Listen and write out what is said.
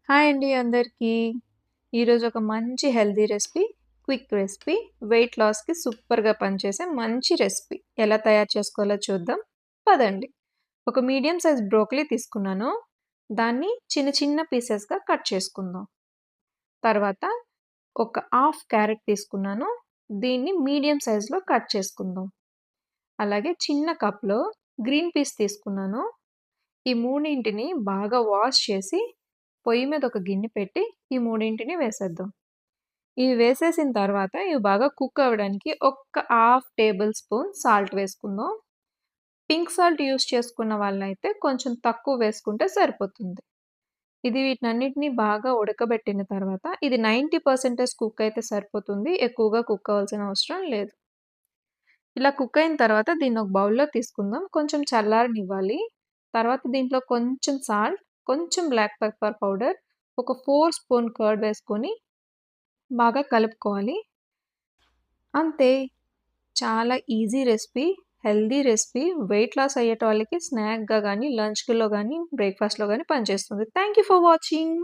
Hi అండి అందరికీ. ఈరోజు ఒక మంచి healthy recipe, quick recipe, weight లాస్‌కి సూపర్‌గా పనిచేసే మంచి రెసిపీ. ఎలా తయారు చేసుకోవాలో చూద్దాం. పదండి. ఒక మీడియం సైజ్ బ్రోకలీ తీసుకున్నాను. దాన్ని చిన్న చిన్న పీసెస్‌గా కట్ చేసుకుందాం. తర్వాత ఒక హాఫ్ క్యారెట్ తీసుకున్నాను. దీన్ని మీడియం సైజ్‌లో కట్ చేసుకుందాం. అలాగే చిన్న కప్‌లో గ్రీన్ పీస్ తీసుకున్నాను. ఈ మూడింటిని బాగా వాష్ చేసి పొయ్యి మీద ఒక గిన్నె పెట్టి ఈ మూడింటిని వేసేద్దాం. ఇవి వేసేసిన తర్వాత ఇవి బాగా కుక్ అవ్వడానికి ఒక్క హాఫ్ టేబుల్ స్పూన్ సాల్ట్ వేసుకుందాం. పింక్ సాల్ట్ యూజ్ చేసుకున్న వాళ్ళైతే కొంచెం తక్కువ వేసుకుంటే సరిపోతుంది. ఇది వీటన్నిటిని బాగా ఉడకబెట్టిన తర్వాత ఇది 90% కుక్ అయితే సరిపోతుంది. ఎక్కువగా కుక్ అవ్వాల్సిన అవసరం లేదు. ఇలా కుక్ అయిన తర్వాత దీన్ని ఒక బౌల్‌లో తీసుకుందాం. కొంచెం చల్లారనివ్వాలి. తర్వాత దీంట్లో కొంచెం సాల్ట్, కొంచెం బ్లాక్ పెప్పర్ పౌడర్, ఒక 4 స్పూన్ కర్డ్ వేసుకొని బాగా కలుపుకోవాలి. అంతే. చాలా easy recipe, healthy recipe, weight loss అయ్యేటోళ్ళకి స్నాక్‌గా గానీ, లంచ్‌లో గానీ, బ్రేక్‌ఫాస్ట్‌లో గానీ పనిచేస్తుంది. Thank you for watching.